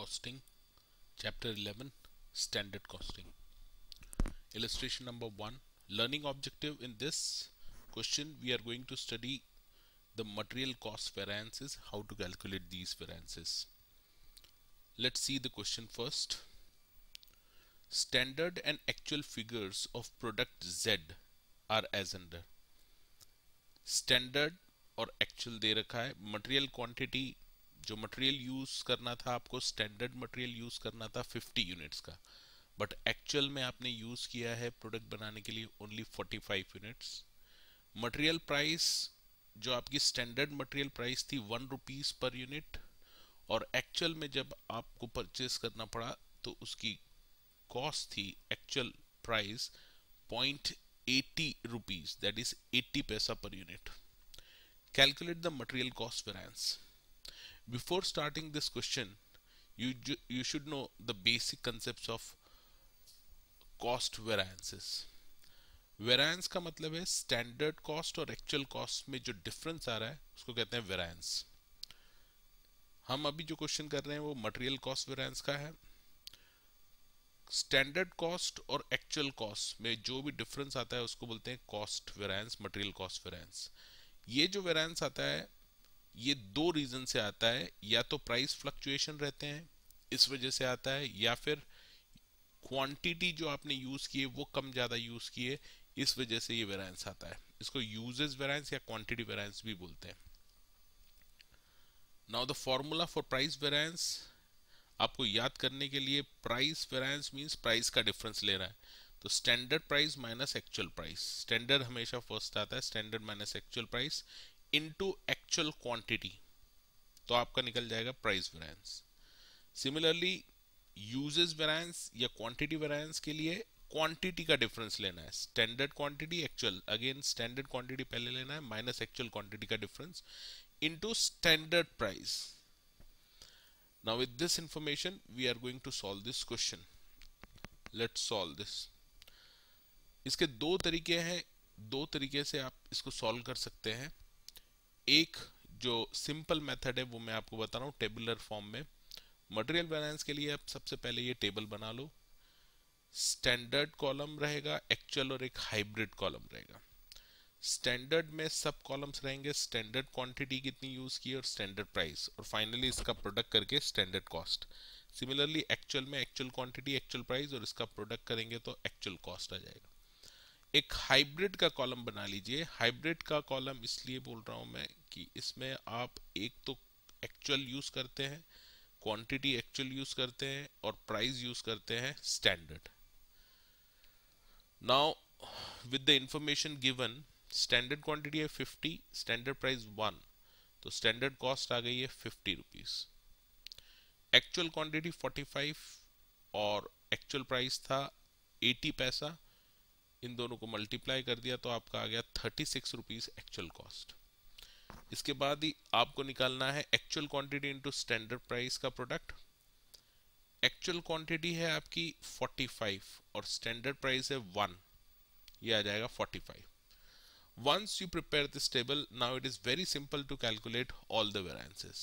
Costing, Chapter 11, Standard Costing. Illustration number 1. Learning objective: in this question we are going to study the material cost variances, how to calculate these variances. Let's see the question first. Standard and actual figures of product Z are as under. Standard और actual दे रखा है. Material quantity, जो material use करना था आपको, standard material use करना था 50 units का, बट एक्चुअल में आपने यूज किया है प्रोडक्ट बनाने के लिए ओनली 45 यूनिट्स. मटेरियल प्राइस, जो आपकी स्टैंडर्ड मटेरियल प्राइस थी 1 रुपीज पर यूनिट, और एक्चुअल में जब आपको परचेस करना पड़ा तो उसकी कॉस्ट थी, actual price 0.80 rupees, that is 80 paisa per unit. Calculate the material cost variance. Before starting this question, you should know the basic concepts of cost variances. Variance का मतलब है स्टैंडर्ड कॉस्ट और actual cost में जो difference आ रहा है उसको कहते हैं वेरिएंस. हम अभी जो क्वेश्चन कर रहे हैं वो मटेरियल कॉस्ट वेरिएंस का है. स्टैंडर्ड कॉस्ट और एक्चुअल कॉस्ट में जो भी डिफरेंस आता है उसको बोलते हैं cost variance, material cost variance. ये जो वेरिएंस आता है ये दो रीजन से आता है. या तो प्राइस फ्लक्चुएशन रहते हैं इस वजह से आता है, या फिर क्वांटिटी जो आपने यूज किए वो कम ज्यादा यूज किए, इस वजह से ये वेरिएंस आता है. इसको यूजेस वेरिएंस या क्वांटिटी वेरिएंस भी बोलते हैं. Now the formula for price variance आपको याद करने के लिए, प्राइस वेरिएंस मींस प्राइस का डिफरेंस ले रहा है. तो standard price minus actual price, standard हमेशा फर्स्ट आता है, standard minus actual price into actual quantity, तो आपका निकल जाएगा price variance. Similarly uses variance या क्वांटिटी वेरिएंस के लिए क्वांटिटी का डिफरेंस लेना है. Standard quantity, actual, again standard quantity पहले लेना है माइनस एक्चुअल क्वांटिटी का difference into standard price. Now with this information we are going to solve this question. Let's solve this. इसके दो तरीके हैं, दो तरीके से आप इसको सॉल्व कर सकते हैं. एक जो सिंपल मेथड है वो मैं आपको बता रहा हूँ टेबुलर फॉर्म में. मटेरियल बैलेंस के लिए आप सबसे पहले ये टेबल बना लो. स्टैंडर्ड कॉलम रहेगा, एक्चुअल और एक हाइब्रिड कॉलम रहेगा. स्टैंडर्ड में सब कॉलम्स रहेंगे, स्टैंडर्ड क्वांटिटी कितनी यूज की और स्टैंडर्ड प्राइस, और फाइनली इसका प्रोडक्ट करके स्टैंडर्ड कॉस्ट. सिमिलरली एक्चुअल में एक्चुअल क्वांटिटी, एक्चुअल प्राइस, और इसका प्रोडक्ट करेंगे तो एक्चुअल कॉस्ट आ जाएगा. एक हाइब्रिड का कॉलम बना लीजिए. हाइब्रिड का कॉलम इसलिए बोल रहा हूं मैं कि इसमें आप एक तो एक्चुअल यूज करते हैं, क्वांटिटी एक्चुअल यूज करते हैं, और प्राइस यूज करते हैं standard. Now with the information given, standard quantity है 50, स्टैंडर्ड प्राइस 1, तो स्टैंडर्ड कॉस्ट आ गई है 50 रुपीज. एक्चुअल क्वांटिटी 45 और एक्चुअल प्राइस था 80 पैसा. इन दोनों को मल्टीप्लाई कर दिया तो आपका आ गया 36 रुपीज एक्चुअल कॉस्ट. इसके बाद ही आपको निकालना है actual quantity into standard price का प्रोडक्ट. एक्चुअल क्वांटिटी है आपकी 45 और स्टैंडर्ड प्राइस है 1, ये आ जाएगा 45. Once you prepare this table, now it is very simple to calculate all the variances.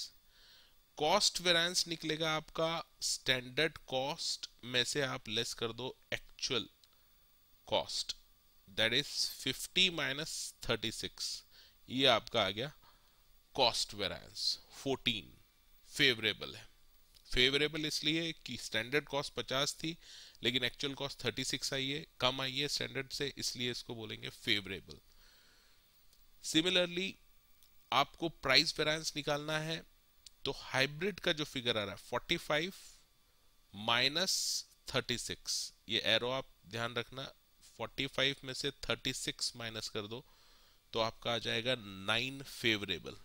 Cost variance निकलेगा आपका स्टैंडर्ड कॉस्ट में से आप लेस कर दो actual cost, that is 50 minus 36, ये आपका आ गया कॉस्ट वेरिएंस 14. फेवरेबल है. फेवरेबल इसलिए कि स्टैंडर्ड कॉस्ट 50 थी लेकिन एक्चुअल कॉस्ट 36 आई है, कम आई है स्टैंडर्ड से, इसलिए इसको बोलेंगे फेवरेबल. सिमिलरली आपको प्राइस वेरिएंस निकालना है, तो हाइब्रिड का जो फिगर आ रहा है 45 माइनस 36, ये एरो आप ध्यान रखना, 45 में से 36 माइनस कर दो तो आपका आ जाएगा 9 फेवरेबल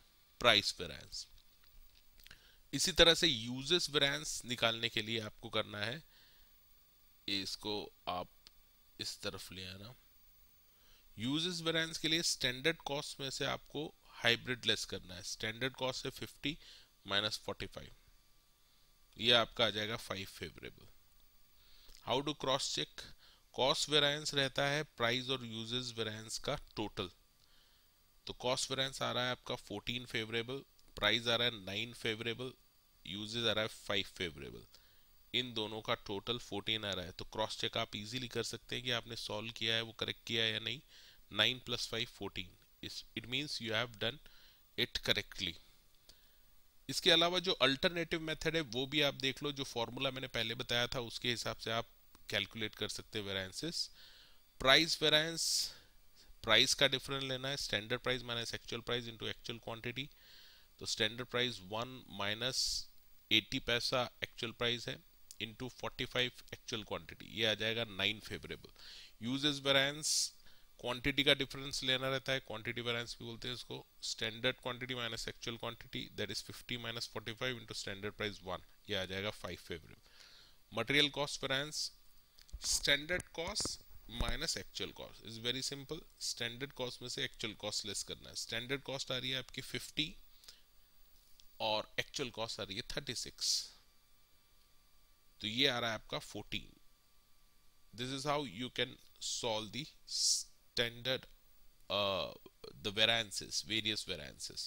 प्राइस वेरिएंस. इसी तरह से यूजेस वेरिएंस निकालने के लिए आपको करना है, इसको आप इस तरफ ले आना. यूजेस वेरिएंस के लिए स्टैंडर्ड कॉस्ट में से आपको हाइब्रिड लेस करना है. स्टैंडर्ड कॉस्ट है 50 माइनस 45, ये आपका आ जाएगा 5 favourable. How to cross check? Cost variance रहता है प्राइस और यूजेस वेरिएंस का टोटल. तो कॉस्ट वेरिएंस आ रहा है आपका 14 फेवरेबल, प्राइस आ रहा है 9 फेवरेबल, यूजेस आ रहा है 5 फेवरेबल, इन दोनों का टोटल 14 आ रहा है। तो क्रॉस चेक आप इजीली कर सकते हैं कि आपने सॉल्व किया है, वो करेक्ट किया है या नहीं। 9 + 5 14, it means you have done it correctly. इसके अलावा जो अल्टरनेटिव मेथड है वो भी आप देख लो, जो फॉर्मूला मैंने पहले बताया था उसके हिसाब से आप कैलकुलेट कर सकते हैं वेरिएंसेस। प्राइस वेरिएंस, प्राइस का डिफरेंस लेना है, standard price minus actual price into actual quantity. तो स्टैंडर्ड प्राइस 1 माइनस 80 पैसा एक्चुअल प्राइस है, इनटू 45 एक्चुअल क्वांटिटी, ये आ जाएगा 9 फेवरेबल। यूजेस वेरिएंस, क्वांटिटी का डिफरेंस लेना रहता है, क्वांटिटी वेरिएंस भी बोलते हैं इसको। Standard quantity minus actual quantity, that is 50 minus 45 into standard price 1, ये आ जाएगा 5 favourable. Material cost variance, standard cost minus actual cost is very simple. Standard cost में से एक्चुअल कॉस्ट लेस करना है। स्टैंडर्ड कॉस्ट आ रही है आपकी 50 और एक्चुअल कॉस्ट आ रही है 36, तो ये आ रहा है आपका 14। This is how you can solve the standard the variances, various variances.